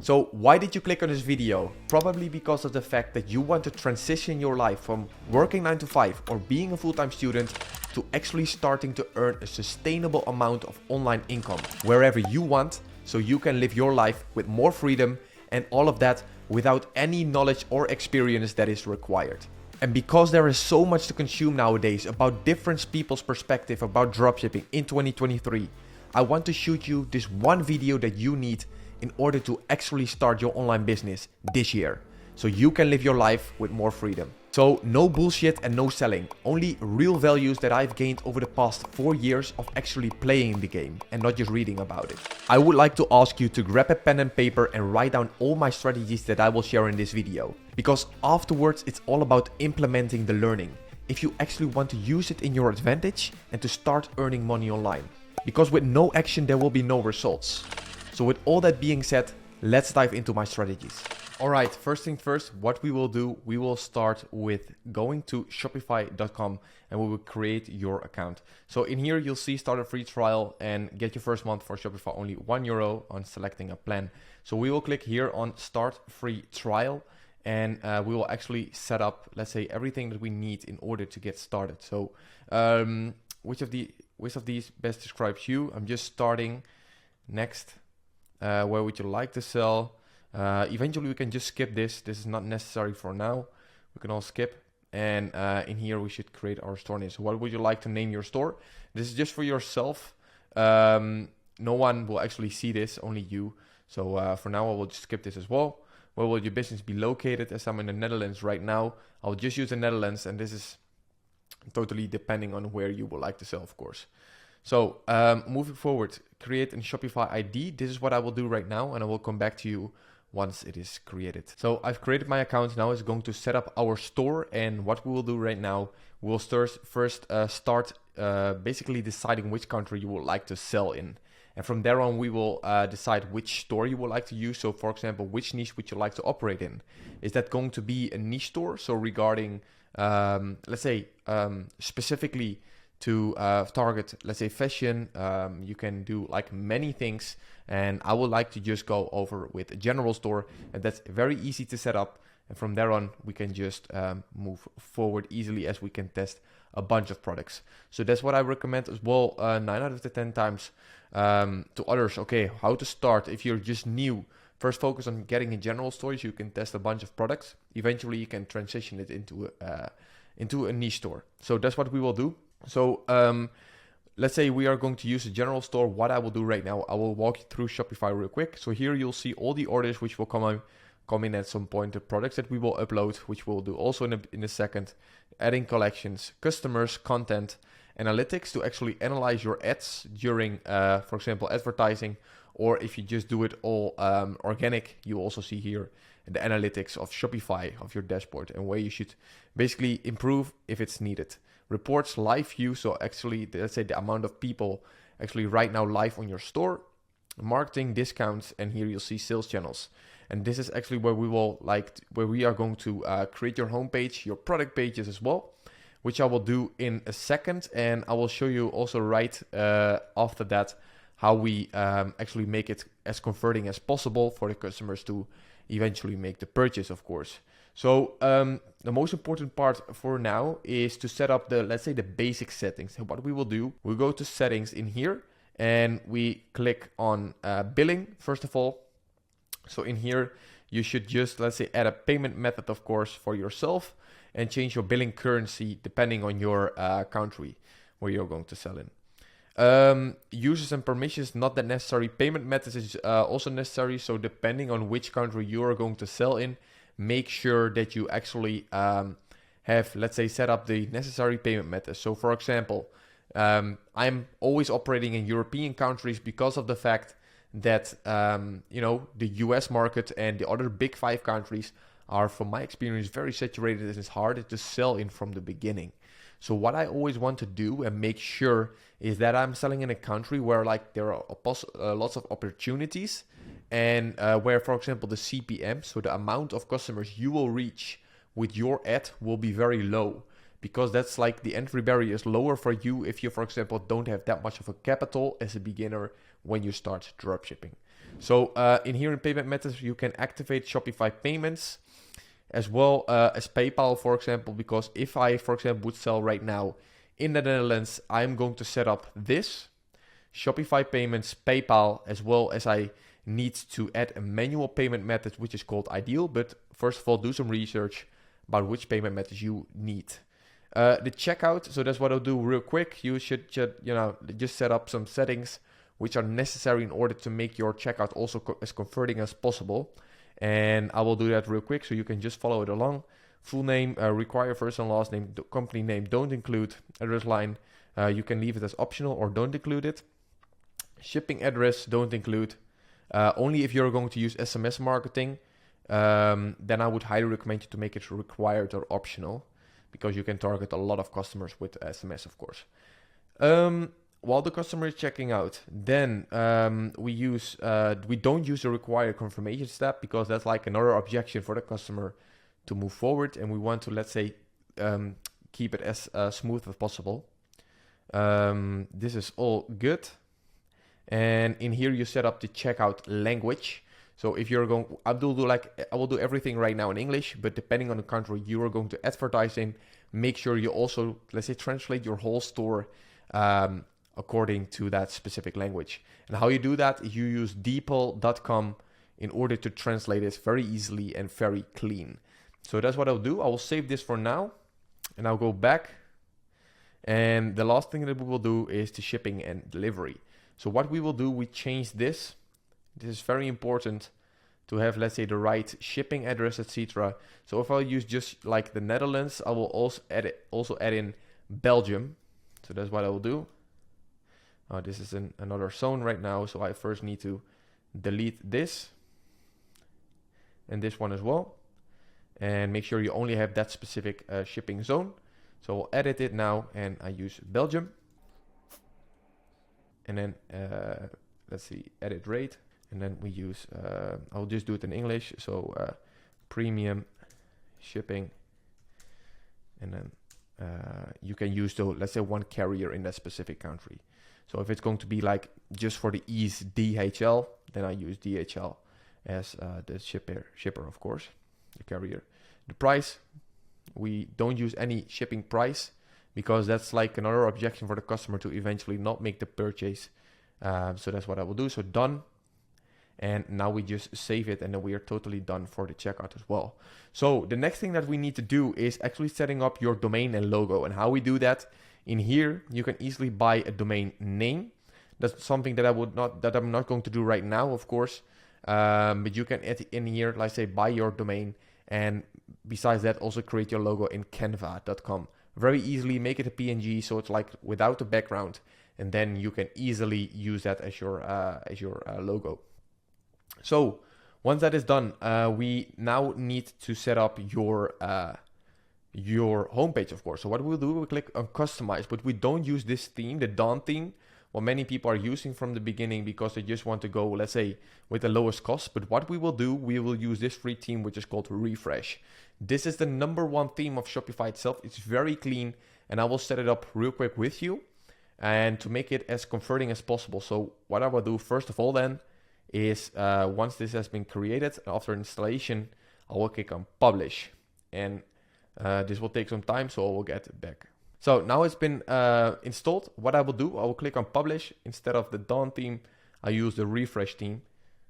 So why did you click on this video? Probably because of the fact that you want to transition your life from working 9 to 5 or being a full-time student to actually starting to earn a sustainable amount of online income wherever you want, so you can live your life with more freedom, and all of that without any knowledge or experience that is required. And because there is so much to consume nowadays about different people's perspective about dropshipping in 2023, I want to shoot you this one video that you need in order to actually start your online business this year, so you can live your life with more freedom. So no bullshit and no selling, only real values that I've gained over the past 4 years of actually playing the game and not just reading about it. I would like to ask you to grab a pen and paper and write down all my strategies that I will share in this video, because afterwards it's all about implementing the learning if you actually want to use it in your advantage and to start earning money online. Because with no action there will be no results. So with all that being said, let's dive into my strategies. Alright, first thing first, what we will do, we will start with going to shopify.com and we will create your account. So in here you'll see start a free trial and get your first month for Shopify only €1 on selecting a plan. So we will click here on start free trial, and we will actually set up, let's say, everything that we need in order to get started. So which of these best describes you? I'm just starting. Next. Where would you like to sell? Eventually we can just skip this. This is not necessary for now. We can all skip. And in here we should create our store name. So what would you like to name your store? This is just for yourself. No one will actually see this, only you. So for now I will just skip this as well. Where will your business be located? As I'm in the Netherlands right now, I'll just use the Netherlands, and this is totally depending on where you would like to sell, of course. So moving forward, create a Shopify ID. This is what I will do right now, and I will come back to you once it is created. So I've created my account. Now it's going to set up our store, and what we will do right now, we'll first start basically deciding which country you would like to sell in. And from there on, we will decide which store you would like to use. So for example, which niche would you like to operate in? Is that going to be a niche store? So regarding, let's say, specifically to target, let's say, fashion, you can do like many things, and I would like to just go over with a general store, and that's very easy to set up, and from there on we can just move forward easily as we can test a bunch of products. So that's what I recommend as well, 9 out of the 10 times to others. Okay, how to start if you're just new. First focus on getting a general store so you can test a bunch of products. Eventually you can transition it into a niche store. So that's what we will do. So let's say we are going to use a general store. What I will do right now, I will walk you through Shopify real quick. So here you'll see all the orders which will come in at some point, the products that we will upload, which we'll do also in a second, adding collections, customers, content, analytics to actually analyze your ads during, for example, advertising, or if you just do it all organic, you also see here the analytics of Shopify of your dashboard and where you should basically improve if it's needed. Reports, live view, so actually, let's say the amount of people actually right now live on your store, marketing, discounts, and here you'll see sales channels. And this is actually where we are going to create your homepage, your product pages as well, which I will do in a second. And I will show you also right after that how we actually make it as converting as possible for the customers to eventually make the purchase, of course. So the most important part for now is to set up let's say the basic settings. And what we will do, we'll go to settings in here and we click on billing first of all. So in here, you should just, let's say, add a payment method, of course, for yourself and change your billing currency depending on your country where you're going to sell in. Users and permissions, not that necessary. Payment methods is also necessary. So depending on which country you are going to sell in, make sure that you actually have, let's say, set up the necessary payment methods. So for example, I'm always operating in European countries because of the fact that, the US market and the other big 5 countries are, from my experience, very saturated and it's harder to sell in from the beginning. So what I always want to do and make sure is that I'm selling in a country where there are lots of opportunities and where, for example, the CPM, so the amount of customers you will reach with your ad will be very low, because that's like the entry barrier is lower for you if you, for example, don't have that much of a capital as a beginner when you start dropshipping. So in here in payment methods, you can activate Shopify payments as well as PayPal, for example, because if I, for example, would sell right now in the Netherlands, I'm going to set up this Shopify payments, PayPal, as well as I need to add a manual payment method, which is called Ideal. But first of all, do some research about which payment methods you need. The checkout, so that's what I'll do real quick. You should just set up some settings which are necessary in order to make your checkout also as converting as possible. And I will do that real quick so you can just follow it along. Full name, require first and last name, company name, don't include address line. You can leave it as optional or don't include it. Shipping address, don't include. Only if you're going to use SMS marketing, then I would highly recommend you to make it required or optional, because you can target a lot of customers with SMS, of course. While the customer is checking out, then we don't use the required confirmation step, because that's like another objection for the customer to move forward, and we want to, let's say, keep it as smooth as possible. This is all good. And in here you set up the checkout language. So if you're going, I will do everything right now in English, but depending on the country you are going to advertise in, make sure you also, let's say, translate your whole store according to that specific language. And how you do that is you use DeepL.com in order to translate it very easily and very clean. So that's what I'll do. I will save this for now, and I'll go back. And the last thing that we will do is the shipping and delivery. So what we will do, we change this. This is very important to have, let's say, the right shipping address, etc. So if I use just like the Netherlands, I will also add in Belgium. So that's what I will do. This is in another zone right now, so I first need to delete this and this one as well, and make sure you only have that specific shipping zone. So I'll edit it now, and I use Belgium, and then let's see, edit rate, and then we use I'll just do it in English, so premium shipping, and then you can use, let's say, one carrier in that specific country. So if it's going to be like just for the ease DHL, then I use DHL as the shipper, of course, the carrier. The price, we don't use any shipping price, because that's like another objection for the customer to eventually not make the purchase. So that's what I will do. So done. And now we just save it, and then we are totally done for the checkout as well. So the next thing that we need to do is actually setting up your domain and logo. And how we do that, in here, you can easily buy a domain name. That's something that I'm not going to do right now, of course. But you can add in here, like say, buy your domain. And besides that, also create your logo in canva.com. Very easily, make it a PNG, so it's like without the background. And then you can easily use that as your logo. So once that is done, we now need to set up your homepage, of course. So what we'll do, we'll click on customize, but we don't use this theme, the Dawn theme, what many people are using from the beginning, because they just want to go, let's say, with the lowest cost. But what we will do, we will use this free theme, which is called Refresh. This is the #1 theme of Shopify itself. It's very clean, and I will set it up real quick with you, and to make it as converting as possible. So what I will do first of all then is once this has been created, after installation, I will click on publish, and this will take some time, so I will get back. So now it's been installed. What I will do, I will click on publish. Instead of the Dawn theme, I use the Refresh theme.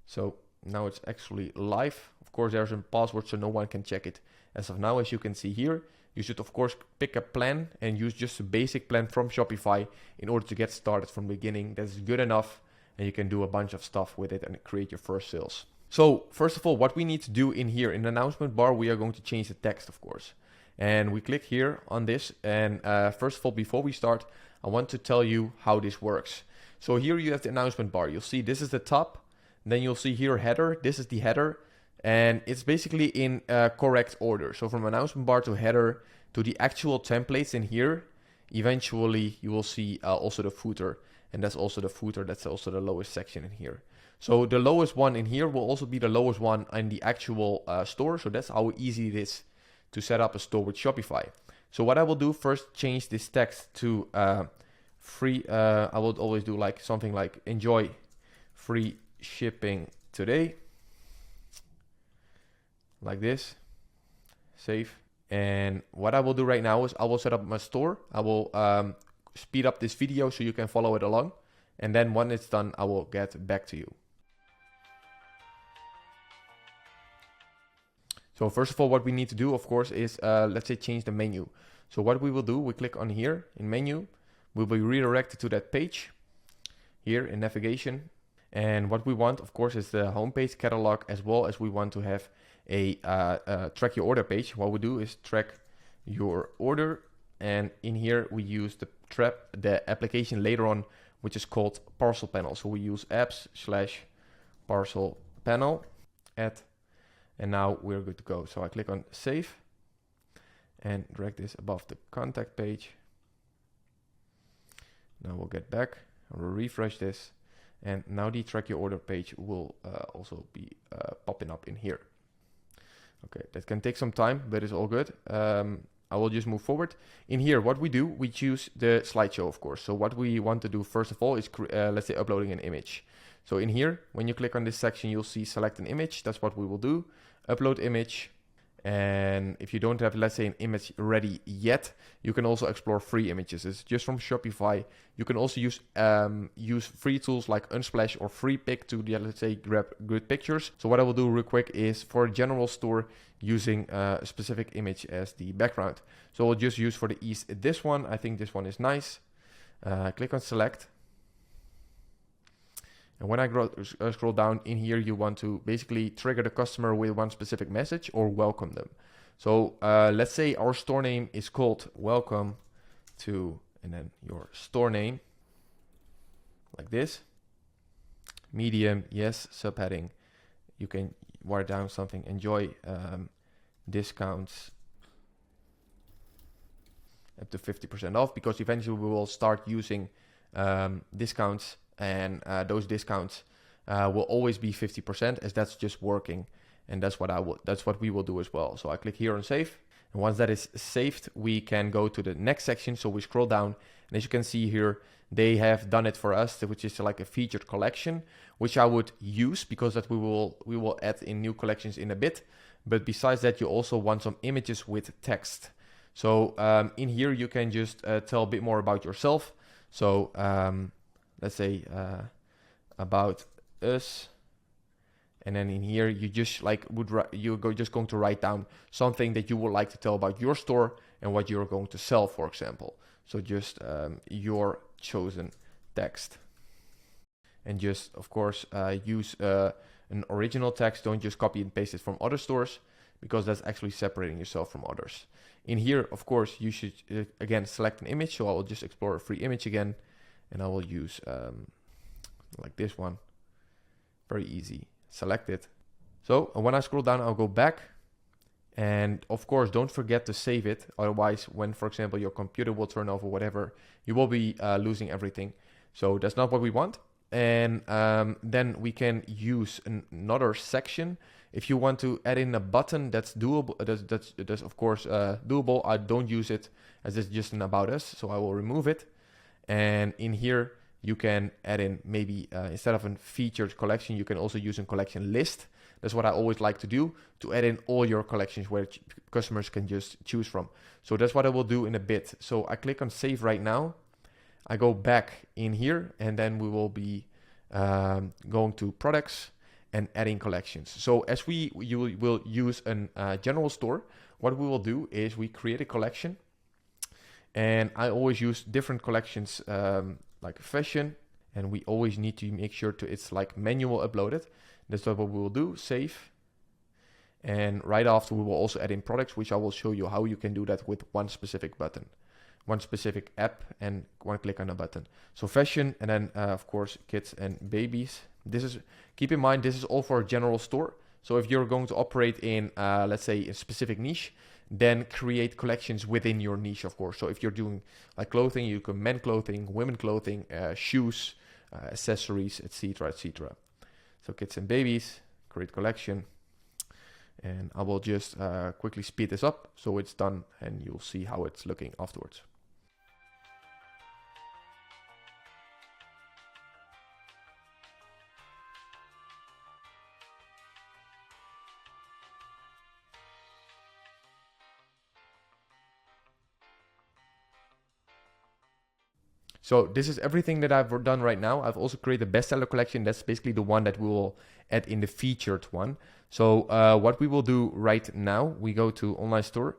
So now it's actually live. Of course, there's a password, so no one can check it. As of now, as you can see here, you should of course pick a plan and use just a basic plan from Shopify in order to get started from the beginning. That's good enough, and you can do a bunch of stuff with it and create your first sales. So first of all, what we need to do in here, in the announcement bar, we are going to change the text, of course. And we click here on this, and first of all, before we start, I want to tell you how this works. So here you have the announcement bar. You'll see this is the top, then you'll see here header. This is the header, and it's basically in correct order. So from announcement bar to header to the actual templates in here, eventually you will see also the footer, and that's also the footer. That's also the lowest section in here. So the lowest one in here will also be the lowest one in the actual store. So that's how easy it is to set up a store with Shopify. So what I will do, first change this text to free. I will always do like something like enjoy free shipping today, like this, save. And what I will do right now is I will set up my store. I will speed up this video so you can follow it along. And then when it's done, I will get back to you. So first of all, what we need to do, of course, is let's say change the menu. So what we will do, we click on here in menu, we'll be redirected to that page here in navigation. And what we want, of course, is the homepage catalog, as well as we want to have a track your order page. What we do is track your order, and in here we use the application later on, which is called parcel panel. So we use apps/parcel panel add. And now we're good to go. So I click on save and drag this above the contact page. Now we'll get back, I'll refresh this. And now the track your order page will also be popping up in here. Okay, that can take some time, but it's all good. I will just move forward. In here, what we do, we choose the slideshow, of course. So what we want to do first of all is, let's say, uploading an image. So in here, when you click on this section, you'll see select an image. That's what we will do. Upload image. And if you don't have, let's say, an image ready yet, you can also explore free images. It's just from Shopify. You can also use free tools like Unsplash or FreePic to, let's say, grab good pictures. So what I will do real quick is for a general store using a specific image as the background. So I'll just use for the ease this one. I think this one is nice. Click on select. And when I scroll down in here, you want to basically trigger the customer with one specific message or welcome them. So let's say our store name is called welcome to, and then your store name, like this. Medium, yes, subheading. You can write down something, enjoy discounts up to 50% off, because eventually we will start using discounts. And those discounts will always be 50%, as that's just working, and that's what we will do as well. So I click here on save, and once that is saved, we can go to the next section. So we scroll down, and as you can see here, they have done it for us, which is like a featured collection, which I would use because that we will add in new collections in a bit. But besides that, you also want some images with text. So in here you can just tell a bit more about yourself. So let's say about us, and then in here you just like just going to write down something that you would like to tell about your store and what you're going to sell, for example. So just your chosen text, and just of course use an original text. Don't just copy and paste it from other stores, because that's actually separating yourself from others. In here, of course, you should again select an image. So I will just explore a free image again. And I will use like this one. Very easy. Select it. So when I scroll down, I'll go back. And of course, don't forget to save it. Otherwise, when, for example, your computer will turn off or whatever, you will be losing everything. So that's not what we want. And then we can use another section. If you want to add in a button, that's doable. That's of course doable. I don't use it, as it's just an about us. So I will remove it. And in here, you can add in maybe instead of a featured collection, you can also use a collection list. That's what I always like to do, to add in all your collections where customers can just choose from. So that's what I will do in a bit. So I click on save right now. I go back in here, and then we will be going to products and adding collections. So as you will use a general store, what we will do is we create a collection. And I always use different collections like fashion, and we always need to make sure it's like manual uploaded. That's what we will do, save. And right after, we will also add in products, which I will show you how you can do that with one specific button, one specific app, and one click on a button. So fashion, and then of course kids and babies. Keep in mind, this is all for a general store. So if you're going to operate in let's say a specific niche, then create collections within your niche, of course. So if you're doing like clothing, you can men clothing, women clothing, shoes, accessories, etc., etc. So kids and babies, create collection. And I will just quickly speed this up so it's done, and you'll see how it's looking afterwards. So this is everything that I've done right now. I've also created a bestseller collection. That's basically the one that we will add in the featured one. So what we will do right now, we go to online store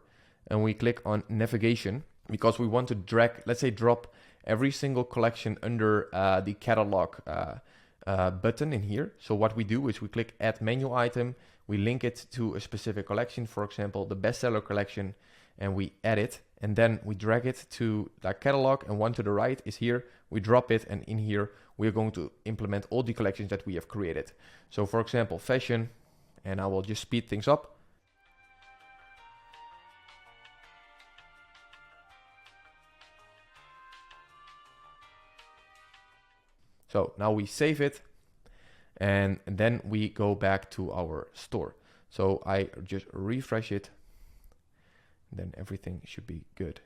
and we click on navigation, because we want to drag, let's say drop every single collection under the catalog button in here. So what we do is we click add menu item, we link it to a specific collection, for example, the bestseller collection, and we add it, and then we drag it to the catalog, and one to the right is here, we drop it, and in here we are going to implement all the collections that we have created. So for example, fashion, and I will just speed things up. So now we save it, and then we go back to our store. So I just refresh it, then everything should be good.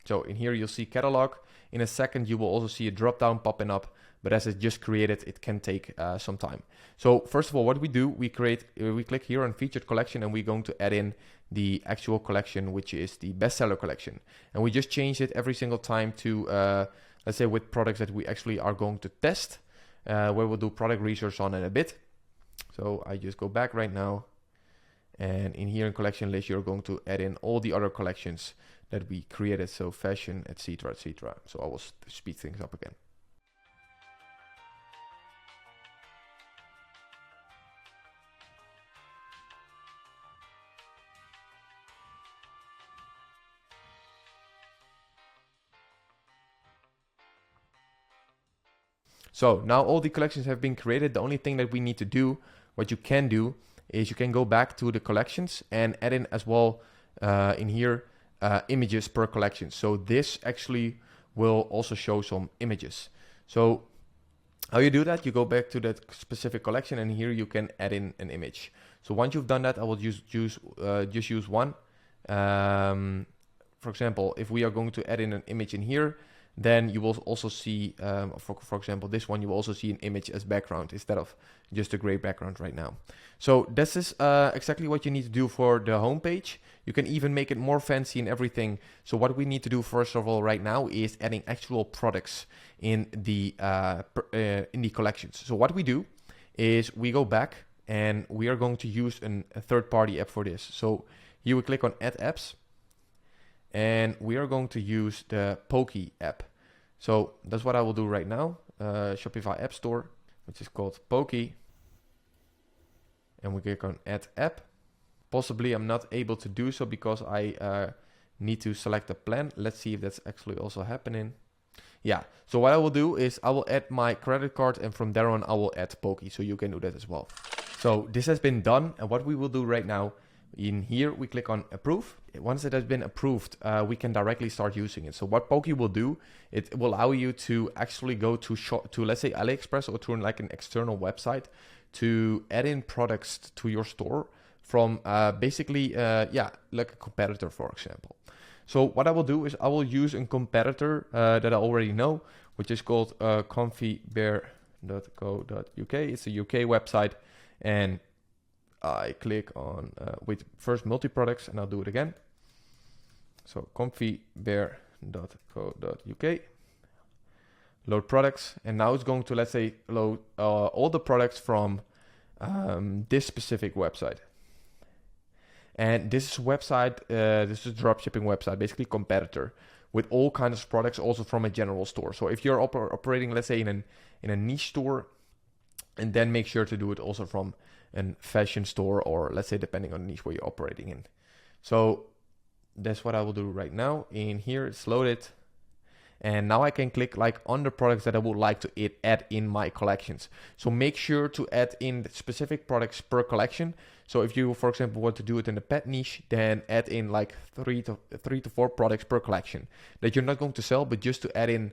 So in here you'll see catalog. In a second you will also see a drop down popping up, but as it's just created, it can take some time. So first of all, what we do, we click here on featured collection, and we're going to add in the actual collection, which is the bestseller collection. And we just change it every single time to, let's say with products that we actually are going to test, where we'll do product research on in a bit. So I just go back right now, and in here in collection list, you're going to add in all the other collections that we created. So fashion, etc., etc. So I will speed things up again. So now all the collections have been created. The only thing that we need to do, what you can do, is you can go back to the collections and add in as well in here images per collection. So this actually will also show some images. So how you do that, you go back to that specific collection, and here you can add in an image. So once you've done that, I will just use one. For example, if we are going to add in an image in here, then you will also see, for example, this one, you will also see an image as background instead of just a gray background right now. So this is exactly what you need to do for the homepage. You can even make it more fancy and everything. So what we need to do first of all right now is adding actual products in the collections. So what we do is we go back, and we are going to use a third-party app for this. So here we click on Add Apps, and we are going to use the Pokey app. So that's what I will do right now. Shopify App Store, which is called Pokey. And we click on Add App. Possibly I'm not able to do so because I need to select a plan. Let's see if that's actually also happening. Yeah, so what I will do is I will add my credit card, and from there on I will add Pokey, so you can do that as well. So this has been done, and what we will do right now, in here we click on approve. Once it has been approved, we can directly start using it. So what Pokey will do, it will allow you to actually go to let's say AliExpress or to like an external website to add in products to your store from basically like a competitor, for example. So what I will do is I will use a competitor that I already know, which is called comfybear.co.uk. It's a UK website, and I click on with first multi-products, and I'll do it again. So comfybear.co.uk, load products, and now it's going to, let's say, load all the products from this specific website. And this is a website, this is a dropshipping website, basically competitor, with all kinds of products also from a general store. So if you're operating, let's say, in a niche store, and then make sure to do it also from a fashion store, or let's say depending on the niche where you're operating in. So that's what I will do right now. In here it's loaded, and now I can click like on the products that I would like to add in my collections. So make sure to add in specific products per collection. So if you, for example, want to do it in the pet niche, then add in like three to four products per collection that you're not going to sell, but just to add in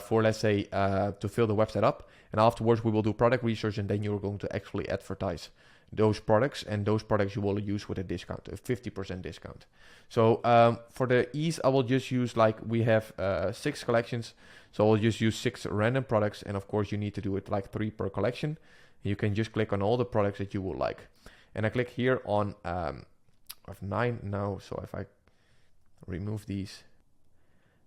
for, let's say, to fill the website up. And afterwards we will do product research, and then you're going to actually advertise those products, and those products you will use with a discount, a 50% discount. So for the ease, I will just use, like, we have 6 collections, so I'll just use 6 random products, and of course you need to do it like 3 per collection. You can just click on all the products that you would like, and I click here on I have 9 now, so if I remove these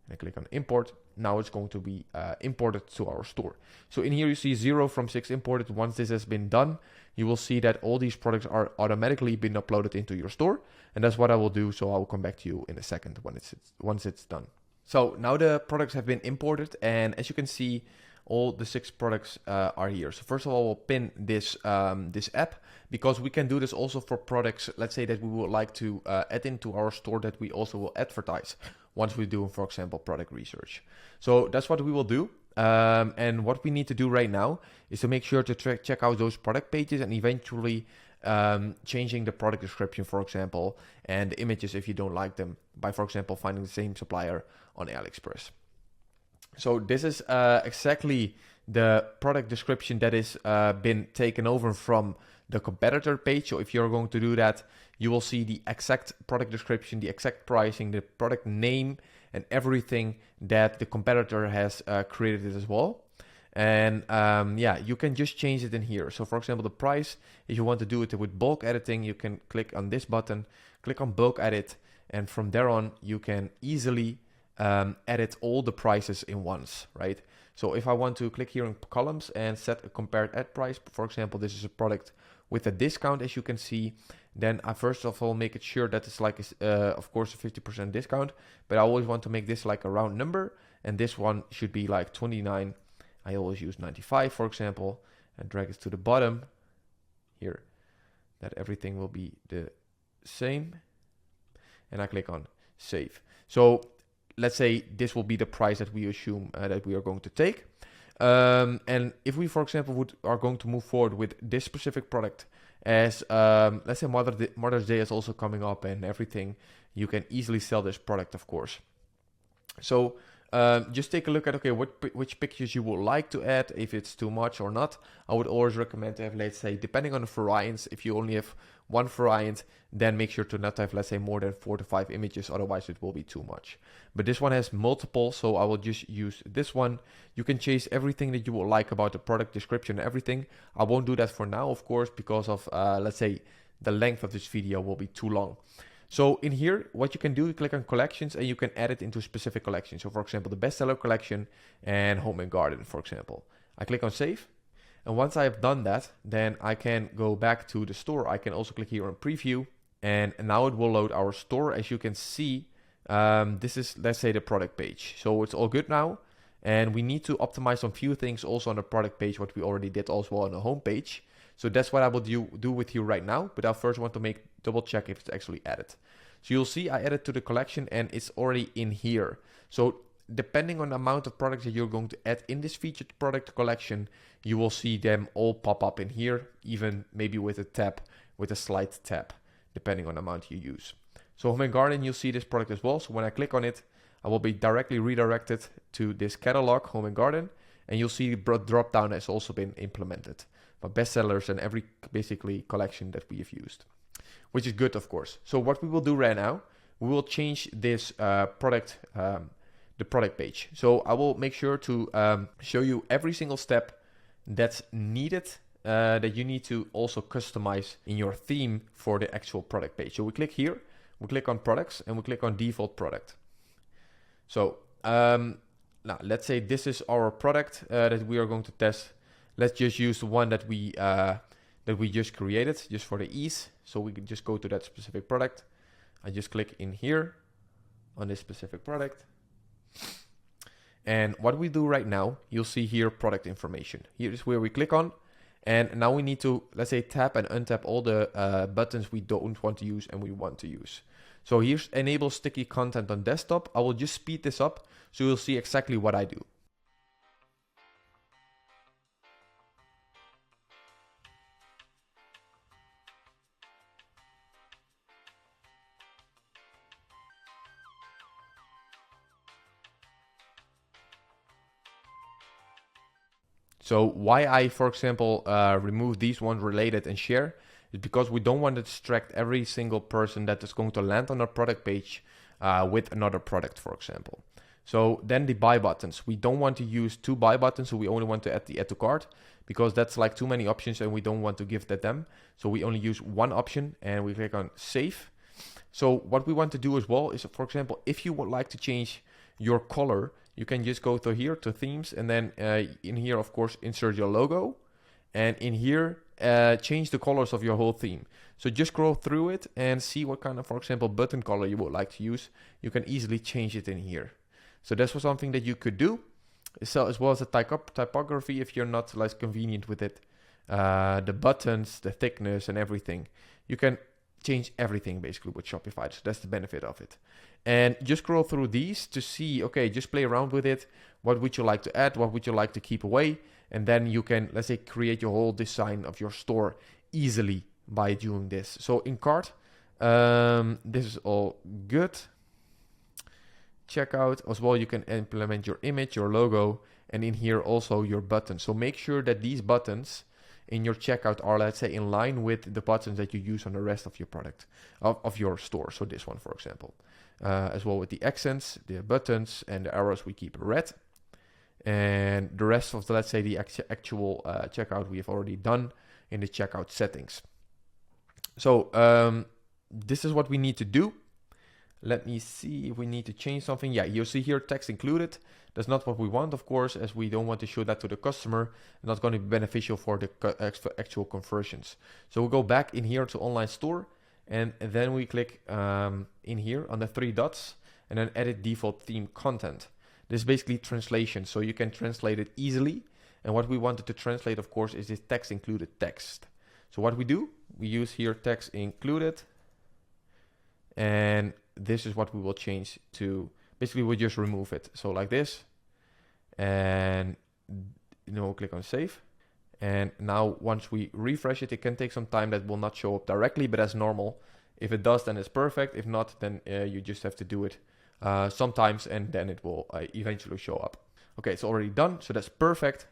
and I click on import. Now it's going to be imported to our store. So in here you see 0 from 6 imported. Once this has been done, you will see that all these products are automatically been uploaded into your store. And that's what I will do. So I will come back to you in a second once it's done. So now the products have been imported, and as you can see, all the 6 products are here. So first of all, we'll pin this this app, because we can do this also for products, let's say, that we would like to add into our store that we also will advertise once we do, for example, product research. So that's what we will do. And what we need to do right now is to make sure to check out those product pages, and eventually changing the product description, for example, and the images if you don't like them, by, for example, finding the same supplier on AliExpress. So this is exactly the product description that is been taken over from the competitor page. So if you're going to do that, you will see the exact product description, the exact pricing, the product name, and everything that the competitor has created as well. And yeah, you can just change it in here. So for example, the price, if you want to do it with bulk editing, you can click on this button, click on bulk edit, and from there on, you can easily edit all the prices in once, right? So if I want to click here in columns and set a compared ad price, for example, this is a product with a discount, as you can see, then I first of all make it sure that it's like, of course, a 50% discount, but I always want to make this like a round number, and this one should be like 29. I always use 95, for example, and drag it to the bottom here, that everything will be the same, and I click on save. So let's say this will be the price that we assume that we are going to take. And if we, for example, are going to move forward with this specific product, as let's say Mother's Day is also coming up and everything, you can easily sell this product, of course. So just take a look at, okay, which pictures you would like to add, if it's too much or not. I would always recommend to have, let's say, depending on the variants, if you only have one variant, then make sure to not have, let's say, more than 4 to 5 images, otherwise it will be too much. But this one has multiple, so I will just use this one. You can change everything that you would like about the product description and everything. I won't do that for now, of course, because of, let's say, the length of this video will be too long. So in here, what you can do, you click on collections and you can add it into a specific collection. So for example, the bestseller collection and home and garden, for example. I click on save. And once I have done that, then I can go back to the store. I can also click here on preview, and now it will load our store. As you can see, this is, let's say, the product page. So it's all good now. And we need to optimize some few things also on the product page, what we already did also on the home page. So that's what I will do with you right now. But I first want to double check if it's actually added. So you'll see I added to the collection and it's already in here. So depending on the amount of products that you're going to add in this featured product collection, you will see them all pop up in here, even maybe with a tab, with a slight tab, depending on the amount you use. So home and garden, you'll see this product as well. So when I click on it, I will be directly redirected to this catalog, home and garden, and you'll see the drop down has also been implemented. But bestsellers and every basically collection that we have used, which is good, of course. So what we will do right now, we will change this product, the product page. So I will make sure to show you every single step that's needed, that you need to also customize in your theme for the actual product page. So we click here, we click on products, and we click on default product. So now let's say this is our product that we are going to test. Let's just use the one that we just created, just for the ease. So we can just go to that specific product. I just click in here on this specific product. And what we do right now, you'll see here product information. Here is where we click on. And now we need to, let's say, tap and untap all the buttons we don't want to use and we want to use. So here's enable sticky content on desktop. I will just speed this up so you'll see exactly what I do. So why I, for example, remove these ones related and share is because we don't want to distract every single person that is going to land on our product page with another product, for example. So then the buy buttons, we don't want to use 2 buy buttons, so we only want to add the add to cart because that's like too many options and we don't want to give that them. So we only use one option and we click on save. So what we want to do as well is, for example, if you would like to change your color, you can just go to here to themes, and then in here, of course, insert your logo, and in here, change the colors of your whole theme. So just scroll through it and see what kind of, for example, button color you would like to use. You can easily change it in here. So that's something that you could do. So as well as the typography, if you're not less convenient with it, the buttons, the thickness, and everything. You can change everything basically with Shopify. So that's the benefit of it. And just scroll through these to see, okay, just play around with it. What would you like to add? What would you like to keep away? And then you can, let's say, create your whole design of your store easily by doing this. So in cart, this is all good. Checkout as well, you can implement your image, your logo, and in here also your buttons. So make sure that these buttons in your checkout are, let's say, in line with the buttons that you use on the rest of your product, of your store. So this one, for example, as well with the accents, the buttons, and the arrows we keep red. And the rest of the, let's say, the actual checkout we have already done in the checkout settings. So this is what we need to do. Let me see if we need to change something. Yeah, you'll see here text included. That's not what we want, of course, as we don't want to show that to the customer. It's not going to be beneficial for the actual conversions. So we'll go back in here to online store, and then we click in here on the 3 dots and then edit default theme content. This is basically translation, so you can translate it easily. And what we wanted to translate, of course, is this text included text. So what we do, we use here text included, and this is what we will change to. Basically, we'll just remove it. So like this, and click on save. And now once we refresh it, it can take some time. That will not show up directly, but that's normal. If it does, then it's perfect. If not, then you just have to do it sometimes, and then it will eventually show up. Okay, it's already done, so that's perfect.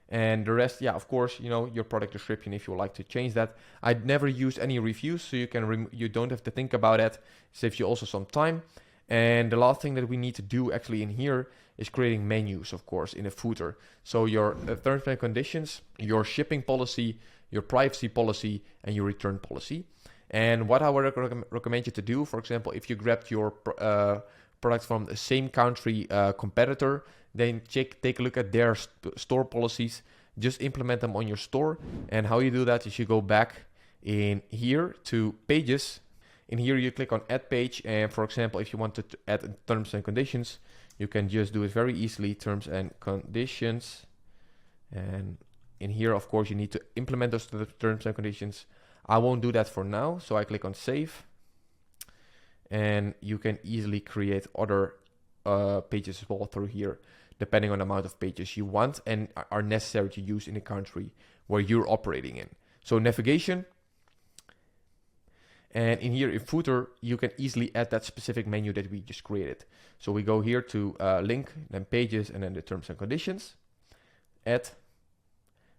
And the rest, yeah, of course, your product description, if you would like to change that. I'd never use any reviews, so you don't have to think about it. It saves you also some time. And the last thing that we need to do actually in here is creating menus, of course, in a footer. So your terms and conditions, your shipping policy, your privacy policy, and your return policy. And what I would recommend you to do, for example, if you grabbed your products from the same country competitor, then take a look at their store policies. Just implement them on your store. And how you do that is you go back in here to pages. In here you click on add page, and for example, if you want to add terms and conditions, you can just do it very easily, terms and conditions. And in here, of course, you need to implement those terms and conditions. I won't do that for now, so I click on save. And you can easily create other pages as well through here, depending on the amount of pages you want and are necessary to use in the country where you're operating in. So navigation. And in here in footer, you can easily add that specific menu that we just created. So we go here to link, then pages, and then the terms and conditions. Add.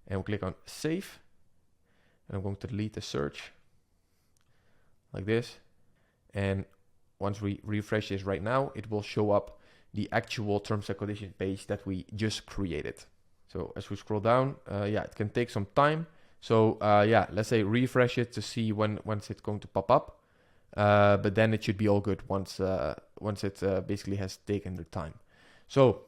And we click on save. And I'm going to delete the search like this. And once we refresh this right now, it will show up the actual terms and conditions page that we just created. So as we scroll down, it can take some time. So let's say refresh it to see once it's going to pop up. But then it should be all good once it basically has taken the time. So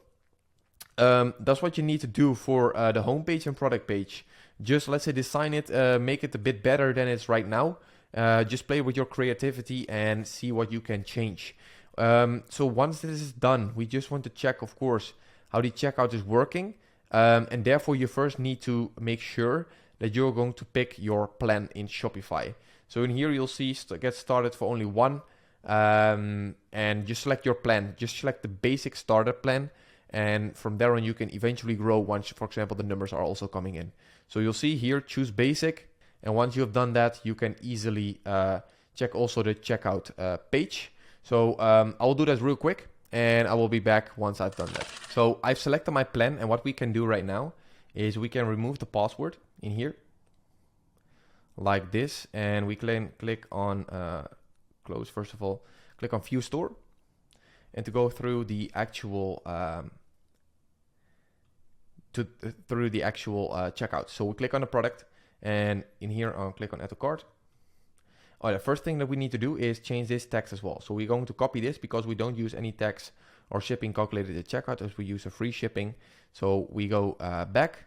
that's what you need to do for the homepage and product page. Just let's say design it, make it a bit better than it's right now. Just play with your creativity and see what you can change. So once this is done, we just want to check, of course, how the checkout is working. And therefore, you first need to make sure that you're going to pick your plan in Shopify. So in here, you'll see get started for only one. And just select your plan. Just select the basic starter plan. And from there on, you can eventually grow once, for example, the numbers are also coming in. So you'll see here, choose basic. And once you have done that, you can easily check also the checkout page. So I will do that real quick, and I will be back once I've done that. So I've selected my plan, and what we can do right now is we can remove the password in here like this, and we can click on close. First of all, click on view store, and to go through the actual checkout. So we click on the product, and in here I'll click on add to cart. The first thing that we need to do is change this text as well. So we're going to copy this because we don't use any text our shipping calculated at checkout as we use a free shipping. So we go back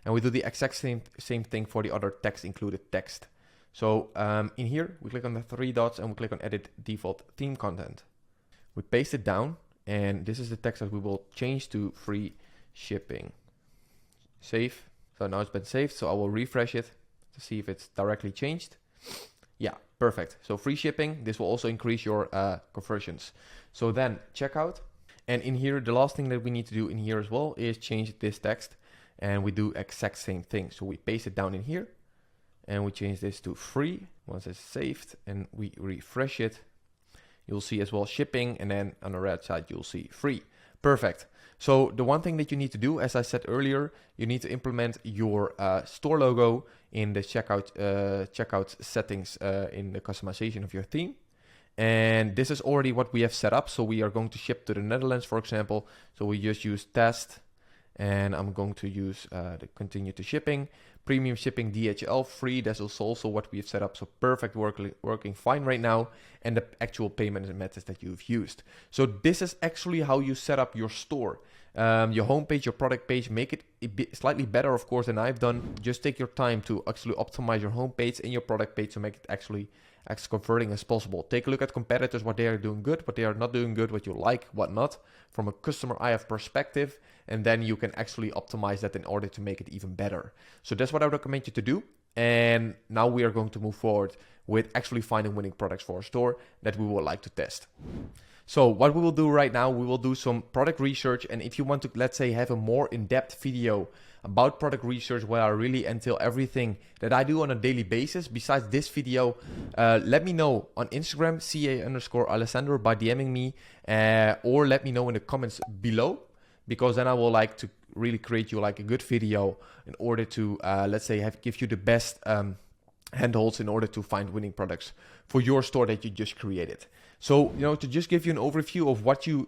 and we do the exact same thing for the other text included text. So in here, we click on the 3 dots and we click on edit default theme content. We paste it down, and this is the text that we will change to free shipping. Save. So now it's been saved. So I will refresh it to see if it's directly changed. Yeah, perfect. So free shipping, this will also increase your conversions. So then checkout. And in here, the last thing that we need to do in here as well is change this text. And we do exact same thing. So we paste it down in here. And we change this to free once it's saved, and we refresh it. You'll see as well shipping, and then on the right side you'll see free. Perfect. So the one thing that you need to do, as I said earlier, you need to implement your store logo in the checkout settings in the customization of your theme. And this is already what we have set up. So we are going to ship to the Netherlands, for example. So we just use test, and I'm going to use the continue to shipping. Premium shipping DHL free, that's also what we have set up. So perfect, working fine right now. And the actual payment methods that you've used. So this is actually how you set up your store. Your homepage, your product page, make it slightly better, of course, than I've done. Just take your time to actually optimize your homepage and your product page to make it actually as converting as possible. Take a look at competitors, what they are doing good, what they are not doing good, what you like, what not, from a customer eye of perspective, and then you can actually optimize that in order to make it even better. So that's what I recommend you to do. And now we are going to move forward with actually finding winning products for our store that we would like to test. So what we will do right now, we will do some product research. And if you want to, let's say, have a more in-depth video about product research where I really entail everything that I do on a daily basis besides this video, let me know on Instagram, @ca_Alessandro, by DMing me, or let me know in the comments below, because then I will like to really create you like a good video in order to, let's say, give you the best handholds in order to find winning products for your store that you just created. So, to just give you an overview of what you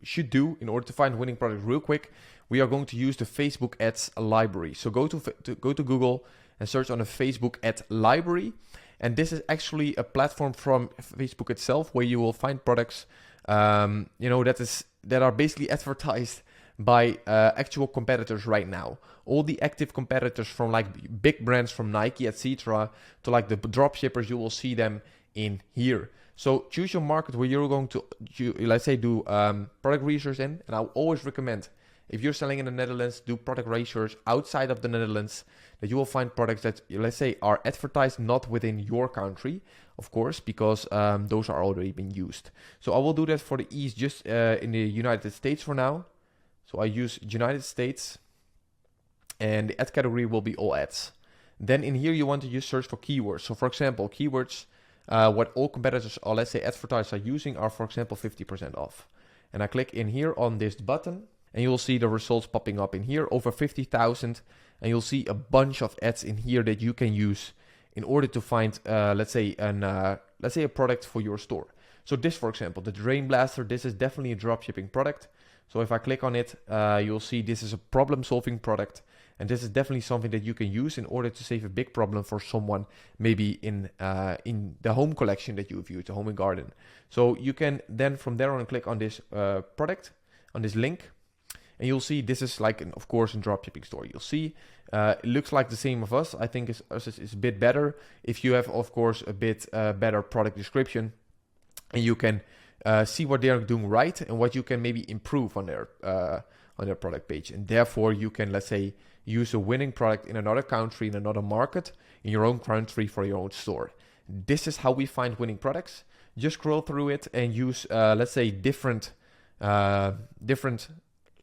should do in order to find winning products real quick, we are going to use the Facebook ads library. So go to Google and search on the Facebook ad library. And this is actually a platform from Facebook itself where you will find products, that are basically advertised by actual competitors right now. All the active competitors from like big brands from Nike, etc., to like the dropshippers, you will see them in here. So choose your market where you're going to, let's say, do product research in. And I always recommend, if you're selling in the Netherlands, do product research outside of the Netherlands, that you will find products that, let's say, are advertised not within your country, of course, because those are already been used. So I will do that for the ease just in the United States for now. So I use United States, and the ad category will be all ads. Then in here, you want to just search for keywords. So for example, keywords, what all competitors or let's say advertisers are using are, for example, 50% off. And I click in here on this button, and you'll see the results popping up in here, over 50,000. And you'll see a bunch of ads in here that you can use in order to find, let's say a product for your store. So this, for example, the Drain Blaster, this is definitely a dropshipping product. So if I click on it, you'll see this is a problem-solving product. And this is definitely something that you can use in order to save a big problem for someone, maybe in the home collection that you've used, the home and garden. So you can then from there on click on this product, on this link, and you'll see this is like, of course, a dropshipping store. You'll see it looks like the same of us. I think it's a bit better if you have, of course, a bit better product description, and you can see what they are doing right and what you can maybe improve on their product page. And therefore, you can, let's say, use a winning product in another country, in another market, in your own country for your own store. This is how we find winning products. Just scroll through it and use, let's say, different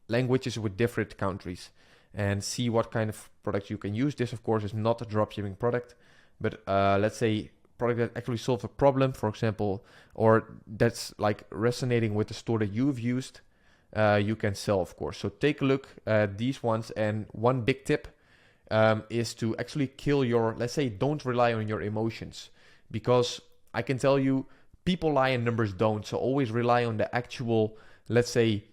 languages with different countries and see what kind of products you can use. This, of course, is not a dropshipping product, but let's say product that actually solves a problem, for example, or that's like resonating with the store that you've used, you can sell, of course. So take a look at these ones. And one big tip is to actually kill your, let's say, don't rely on your emotions, because I can tell you people lie and numbers don't. So always rely on the actual, let's say,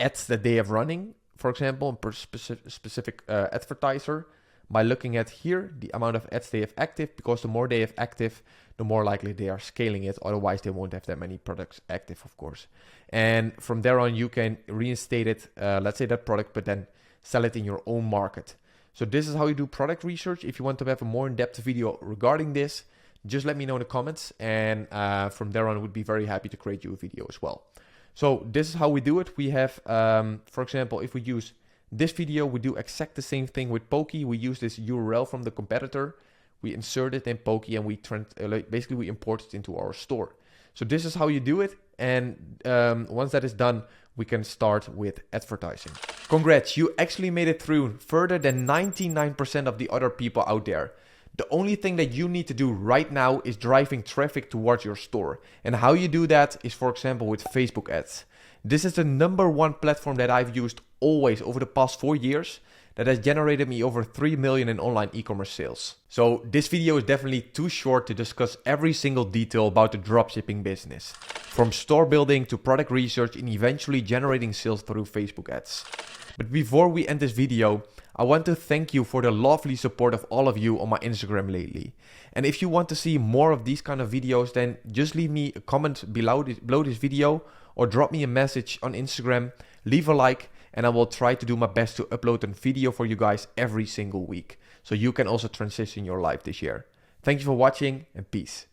ads that they have running, for example, per specific advertiser. by looking at here, the amount of ads they have active, because the more they have active, the more likely they are scaling it. Otherwise, they won't have that many products active, of course. And from there on, you can reinstate it, let's say that product, but then sell it in your own market. So this is how you do product research. If you want to have a more in-depth video regarding this, just let me know in the comments. And from there on, I would be very happy to create you a video as well. So this is how we do it. We have, for example, if we use this video, we do exact the same thing with Pokey. We use this URL from the competitor. We insert it in Pokey and we basically we import it into our store. So this is how you do it. And once that is done, we can start with advertising. Congrats, you actually made it through further than 99% of the other people out there. The only thing that you need to do right now is driving traffic towards your store. And how you do that is, for example, with Facebook ads. This is the #1 platform that I've used always over the past 4 years that has generated me over 3 million in online e-commerce sales. So this video is definitely too short to discuss every single detail about the dropshipping business, from store building to product research and eventually generating sales through Facebook ads. But before we end this video, I want to thank you for the lovely support of all of you on my Instagram lately. And if you want to see more of these kind of videos, then just leave me a comment below this video or drop me a message on Instagram, leave a like, and I will try to do my best to upload a video for you guys every single week, so you can also transition your life this year. Thank you for watching, and peace.